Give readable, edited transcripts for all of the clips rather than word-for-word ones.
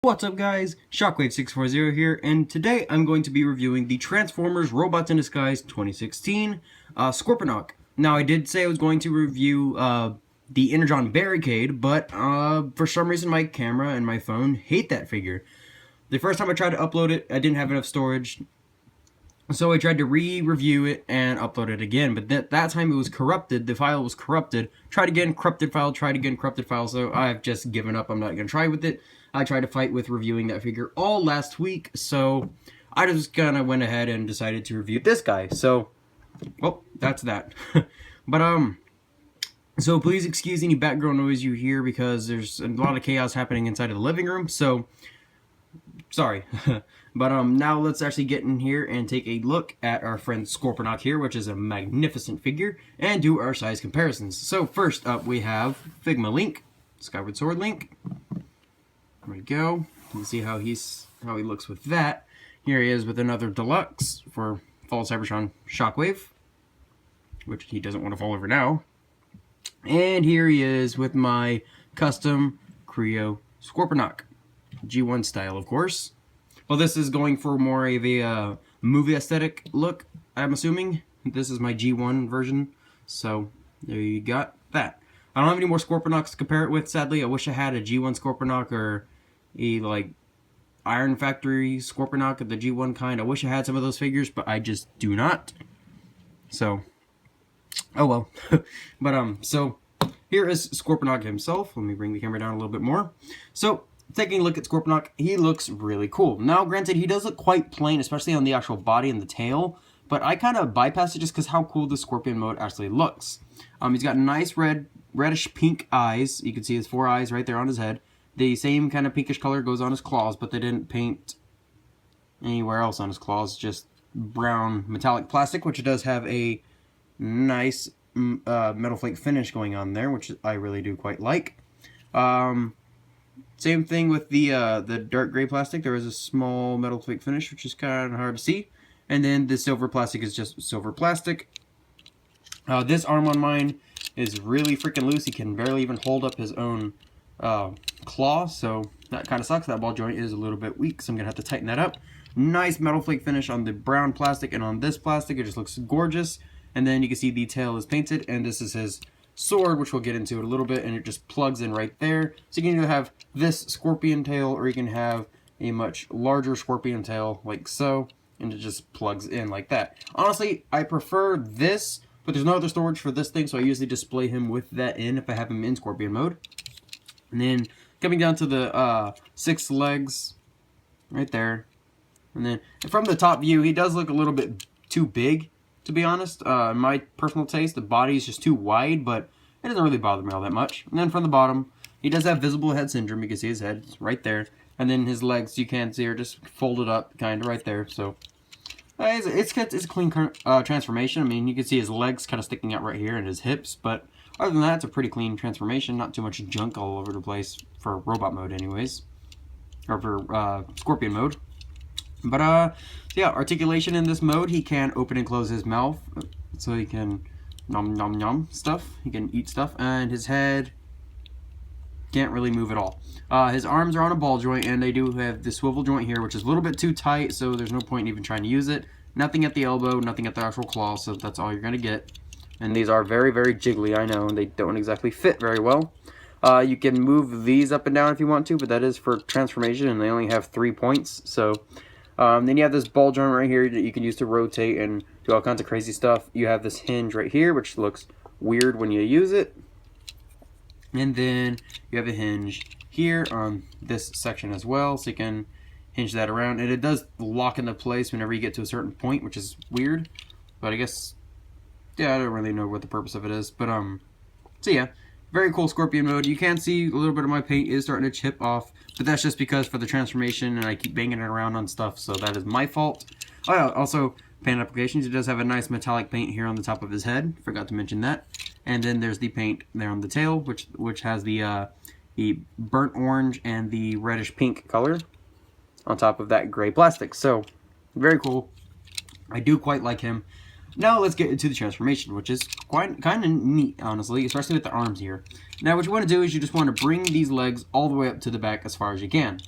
What's up guys, Shockwave640 here, and today I'm going to be reviewing the Transformers Robots in Disguise 2016 Scorponok. Now I did say I was going to review the Energon Barricade, but for some reason my camera and my phone hate that figure. The first time I tried to upload it, I didn't have enough storage, so I tried to re-review it and upload it again, but that time it was corrupted, the file was corrupted. Tried again, corrupted file, tried again, corrupted file, so I've just given up, I'm not going to try with it. I tried to fight with reviewing that figure all last week, so I just kind of went ahead and decided to review this guy. So, well, that's that. But, so please excuse any background noise you hear because there's a lot of chaos happening inside of the living room, so sorry. But now let's actually get in here and take a look at our friend Scorponok here, which is a magnificent figure, and do our size comparisons. So first up we have Figma Link, Skyward Sword Link. There we go. You can see how he looks with that. Here he is with another deluxe for Fall Cybertron Shockwave, which he doesn't want to fall over now. And here he is with my custom Creo Scorponok, G1 style, of course. Well, this is going for more of a movie aesthetic look, I'm assuming. This is my G1 version, so there you got that. I don't have any more Scorponoks to compare it with, sadly. I wish I had a G1 Scorponok or a, like, Iron Factory Scorponok of the G1 kind. I wish I had some of those figures, but I just do not. So, oh well. But, so, here is Scorponok himself. Let me bring the camera down a little bit more. So, taking a look at Scorponok, he looks really cool. Now, granted, he does look quite plain, especially on the actual body and the tail, but I kind of bypassed it just because how cool the Scorpion mode actually looks. He's got nice reddish pink eyes. You can see his 4 eyes right there on his head. The same kind of pinkish color goes on his claws, but they didn't paint anywhere else on his claws, just brown metallic plastic, which does have a nice metal flake finish going on there, which I really do quite like. Same thing with the dark gray plastic. There is a small metal flake finish, which is kind of hard to see. And then the silver plastic is just silver plastic. This arm on mine is really freaking loose. He can barely even hold up his own claw, so that kind of sucks. That ball joint is a little bit weak, so I'm going to have to tighten that up. Nice metal flake finish on the brown plastic, and on this plastic it just looks gorgeous. And then you can see the tail is painted, and this is his sword, which we'll get into in a little bit, and it just plugs in right there. So you can either have this scorpion tail, or you can have a much larger scorpion tail, like so, and it just plugs in like that. Honestly, I prefer this, but there's no other storage for this thing, so I usually display him with that in if I have him in scorpion mode. And then coming down to the 6 legs, right there. And then from the top view, he does look a little bit too big, to be honest. In my personal taste, the body is just too wide, but it doesn't really bother me all that much. And then from the bottom, he does have visible head syndrome. You can see his head right there. And then his legs, you can see, are just folded up, kind of right there. So it's a clean transformation. I mean, you can see his legs kind of sticking out right here and his hips, but other than that, it's a pretty clean transformation. Not too much junk all over the place for robot mode anyways. Or for scorpion mode. But, yeah, articulation in this mode, he can open and close his mouth. So he can nom nom nom stuff. He can eat stuff. And his head can't really move at all. His arms are on a ball joint, and they do have the swivel joint here, which is a little bit too tight, so there's no point in even trying to use it. Nothing at the elbow, nothing at the actual claw, so that's all you're going to get. And these are very, very jiggly, I know, and they don't exactly fit very well. You can move these up and down if you want to, but that is for transformation, and they only have 3 points. So then you have this ball joint right here that you can use to rotate and do all kinds of crazy stuff. You have this hinge right here, which looks weird when you use it. And then you have a hinge here on this section as well, so you can hinge that around. And it does lock into place whenever you get to a certain point, which is weird. But I guess, yeah, I don't really know what the purpose of it is. But, so yeah, very cool scorpion mode. You can see a little bit of my paint is starting to chip off, but that's just because for the transformation, and I keep banging it around on stuff, so that is my fault. Oh yeah, also, paint applications. He does have a nice metallic paint here on the top of his head. Forgot to mention that. And then there's the paint there on the tail, which has the burnt orange and the reddish pink color on top of that gray plastic. So, very cool. I do quite like him. Now let's get into the transformation, which is kind of neat, honestly, especially with the arms here. Now what you want to do is you just want to bring these legs all the way up to the back as far as you can.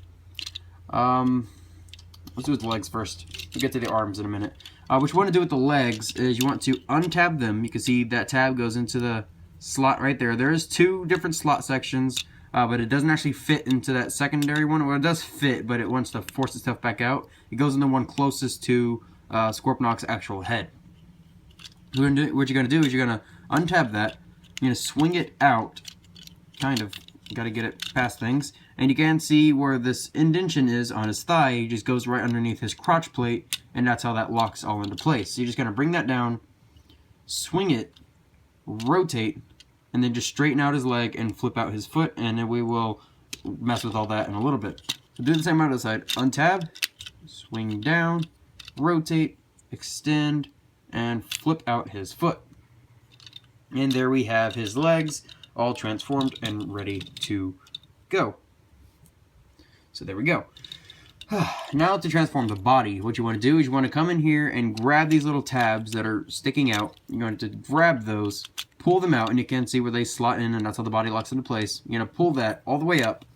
Let's do with the legs first. We'll get to the arms in a minute. What you want to do with the legs is you want to untab them. You can see that tab goes into the slot right there. There's two different slot sections, but it doesn't actually fit into that secondary one. Well, it does fit, but it wants to force itself back out. It goes in the one closest to Scorponok's actual head. What you're going to do is you're going to untab that. You're going to swing it out, kind of. Got to get it past things. And you can see where this indentation is on his thigh. It just goes right underneath his crotch plate, and that's how that locks all into place. So you're just going to bring that down, swing it, rotate, and then just straighten out his leg and flip out his foot, and then we will mess with all that in a little bit. So do the same on the other side. Untab, swing down, rotate, extend, and flip out his foot. And there we have his legs all transformed and ready to go. So there we go. Now to transform the body, what you want to do is you want to come in here and grab these little tabs that are sticking out. You're going to grab those, pull them out, and you can see where they slot in, and that's how the body locks into place. You're going to pull that all the way up.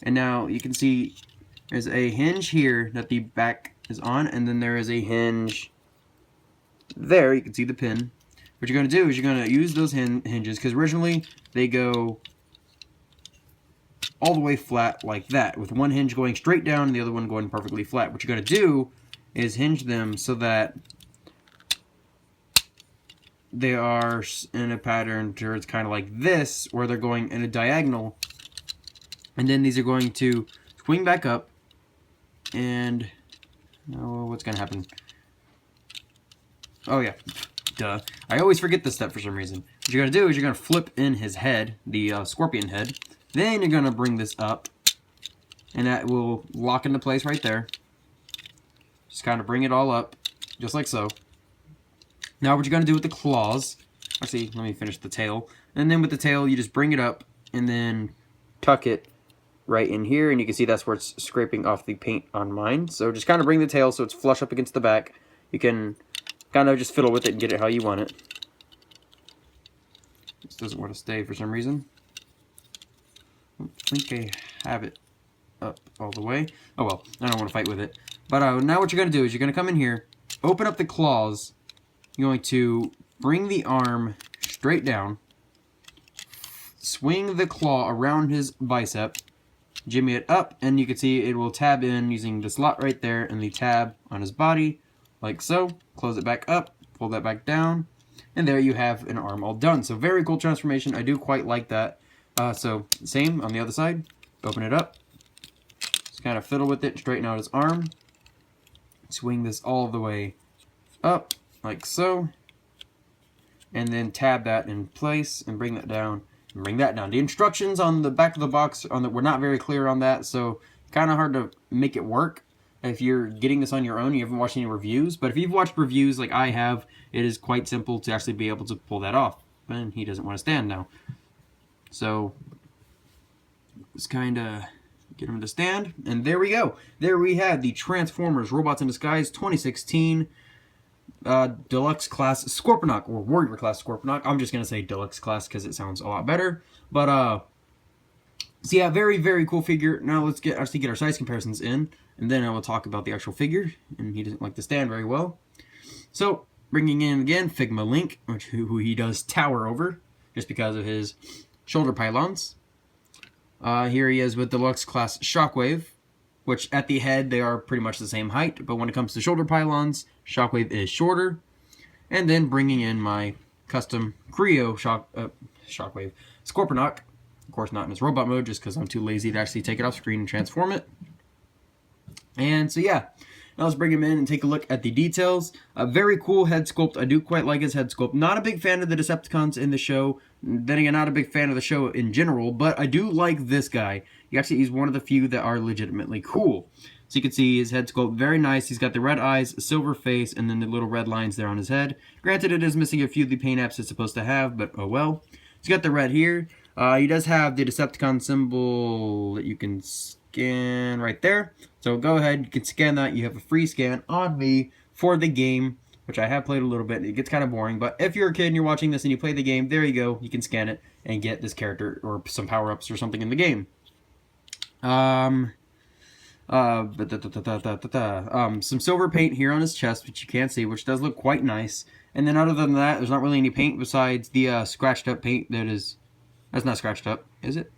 And now you can see there's a hinge here that the back is on, and then there is a hinge there. You can see the pin. What you're going to do is you're going to use those hinges, because originally they go all the way flat like that, with one hinge going straight down and the other one going perfectly flat. What you're going to do is hinge them so that they are in a pattern where it's kind of like this, where they're going in a diagonal, and then these are going to swing back up, and what's going to happen? Oh yeah, duh. I always forget this step for some reason. What you're going to do is you're going to flip in his head, the scorpion head. Then you're going to bring this up, and that will lock into place right there. Just kind of bring it all up, just like so. Now what you're going to do with the claws, actually, let me finish the tail. And then with the tail, you just bring it up, and then tuck it right in here. And you can see that's where it's scraping off the paint on mine. So just kind of bring the tail so it's flush up against the back. You can kind of just fiddle with it and get it how you want it. This doesn't want to stay for some reason. I think I have it up all the way. Oh well, I don't want to fight with it. But now what you're going to do is you're going to come in here, open up the claws. You're going to bring the arm straight down, swing the claw around his bicep, jimmy it up, and you can see it will tab in using the slot right there and the tab on his body, like so. Close it back up, pull that back down, and there you have an arm all done. So very cool transformation. I do quite like that. So same on the other side. Open it up. Just kind of fiddle with it, straighten out his arm. Swing this all the way up, like so. And then tab that in place and bring that down. And bring that down. The instructions on the back of the box were not very clear on that, so kind of hard to make it work. If you're getting this on your own, you haven't watched any reviews. But if you've watched reviews like I have, it is quite simple to actually be able to pull that off. And he doesn't want to stand now. So, let's kind of get him to stand. And there we go. There we have the Transformers Robots in Disguise 2016 Deluxe Class Scorponok, or Warrior Class Scorponok. I'm just going to say Deluxe Class because it sounds a lot better. But, so yeah, very, very cool figure. Now let's actually get our size comparisons in. And then I will talk about the actual figure. And he doesn't like to stand very well. So, bringing in again, Figma Link, who he does tower over, just because of his shoulder pylons. Here he is with Deluxe Class Shockwave, which at the head they are pretty much the same height, but when it comes to shoulder pylons, Shockwave is shorter. And then bringing in my custom Creo Shockwave Scorponok, of course not in its robot mode, just because I'm too lazy to actually take it off screen and transform it. And so yeah, now let's bring him in and take a look at the details. A very cool head sculpt. I do quite like his head sculpt. Not a big fan of the Decepticons in the show. Then again, not a big fan of the show in general, but I do like this guy. He's one of the few that are legitimately cool. So you can see his head sculpt, very nice. He's got the red eyes, silver face, and then the little red lines there on his head. Granted, it is missing a few of the paint apps it's supposed to have, but oh well. He's got the red here. He does have the Decepticon symbol that you can scan right there. So go ahead, you can scan that. You have a free scan on me for the game, which I have played a little bit. It gets kind of boring, but if you're a kid and you're watching this and you play the game, there you go. You can scan it and get this character or some power-ups or something in the game. Some silver paint here on his chest, which you can't see, which does look quite nice. And then other than that, there's not really any paint besides the scratched up paint that's not scratched up, is it?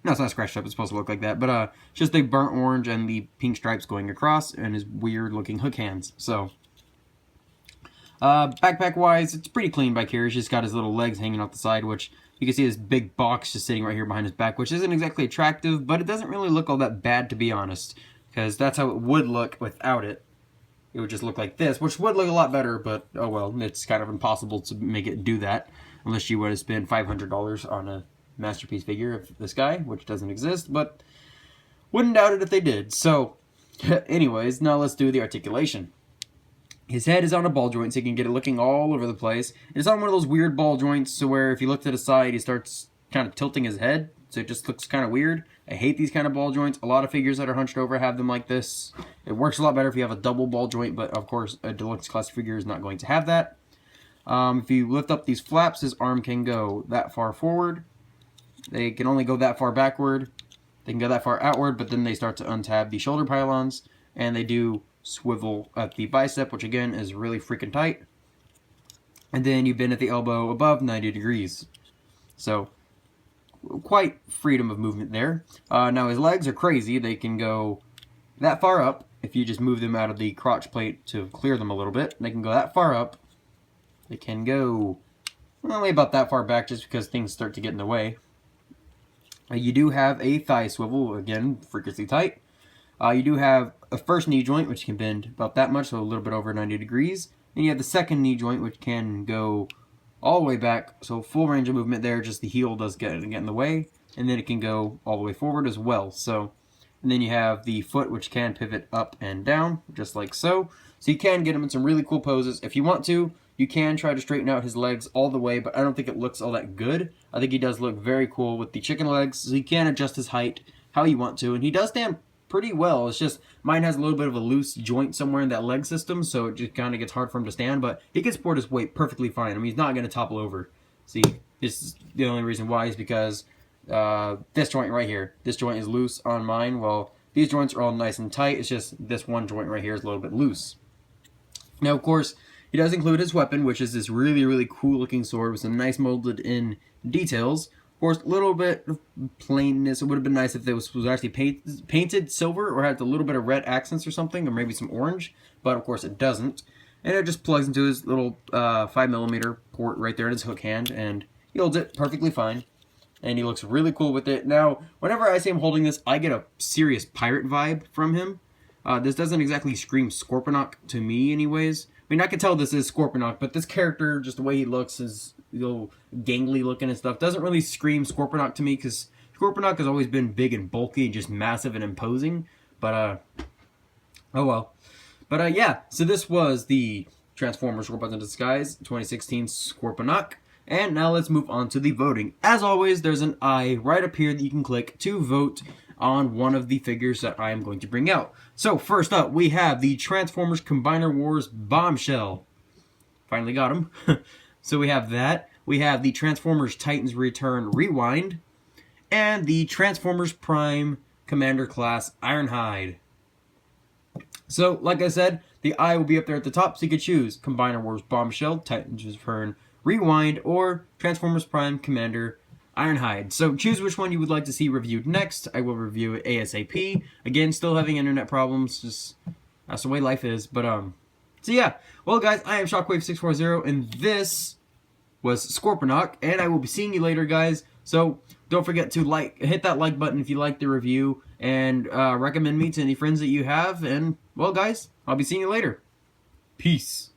No, it's not scratched up. It's supposed to look like that. But just the burnt orange and the pink stripes going across and his weird looking hook hands. So, backpack wise, it's pretty clean back here. He's just got his little legs hanging off the side, which you can see this big box just sitting right here behind his back, which isn't exactly attractive, but it doesn't really look all that bad, to be honest, because that's how it would look without it. It would just look like this, which would look a lot better, but oh well, it's kind of impossible to make it do that unless you would have spent $500 on a masterpiece figure of this guy, which doesn't exist, but wouldn't doubt it if they did. So, anyways, now let's do the articulation. His head is on a ball joint, so you can get it looking all over the place. It's on one of those weird ball joints, so where if you look to the side, he starts kind of tilting his head, so it just looks kind of weird. I hate these kind of ball joints. A lot of figures that are hunched over have them like this. It works a lot better if you have a double ball joint, but of course, a deluxe class figure is not going to have that. If you lift up these flaps, his arm can go that far forward. They can only go that far backward. They can go that far outward, but then they start to untab the shoulder pylons, and they do swivel at the bicep, which again is really freaking tight. And then you bend at the elbow above 90 degrees. So, quite freedom of movement there. Now his legs are crazy. They can go that far up. If you just move them out of the crotch plate to clear them a little bit, they can go that far up. They can go only about that far back just because things start to get in the way. You do have a thigh swivel, again, freakishly tight. You do have a first knee joint, which can bend about that much, so a little bit over 90 degrees. And you have the second knee joint, which can go all the way back, so full range of movement there, just the heel does get in the way. And then it can go all the way forward as well. So, and then you have the foot, which can pivot up and down, just like so. So you can get him in some really cool poses. If you want to, you can try to straighten out his legs all the way, but I don't think it looks all that good. I think he does look very cool with the chicken legs, so you can adjust his height how you want to. And he does stand pretty well. It's just mine has a little bit of a loose joint somewhere in that leg system, so it just kind of gets hard for him to stand, but he can support his weight perfectly fine. I mean, he's not going to topple over. See, this is the only reason why is because this joint right here, this joint is loose on mine, while these joints are all nice and tight. It's just this one joint right here is a little bit loose. Now, of course, he does include his weapon, which is this really, really cool looking sword with some nice molded in details. Of course, a little bit of plainness. It would have been nice if this was actually painted silver or had a little bit of red accents or something, or maybe some orange, but of course it doesn't. And it just plugs into his little 5mm port right there in his hook hand, and he holds it perfectly fine. And he looks really cool with it. Now, whenever I see him holding this, I get a serious pirate vibe from him. This doesn't exactly scream Scorponok to me anyways. I mean, I can tell this is Scorponok, but this character, just the way he looks, is little gangly looking and stuff, doesn't really scream Scorponok to me, because Scorponok has always been big and bulky and just massive and imposing. But, oh well. But, yeah, so this was the Transformers Robots in Disguise 2016 Scorponok. And now let's move on to the voting. As always, there's an I right up here that you can click to vote on one of the figures that I am going to bring out. So first up, we have the Transformers Combiner Wars Bombshell. Finally got him. So we have that. We have the Transformers Titans Return Rewind. And the Transformers Prime Commander Class Ironhide. So, like I said, the I will be up there at the top, so you could choose Combiner Wars Bombshell, Titans Return Rewind, or Transformers Prime Commander Ironhide. So choose which one you would like to see reviewed next. I will review it ASAP. Again, still having internet problems. Just that's the way life is. But so yeah. Well, guys, I am Shockwave640, and this was Scorponok, and I will be seeing you later, guys. So don't forget to hit that like button if you like the review, and recommend me to any friends that you have. And well, guys, I'll be seeing you later. Peace.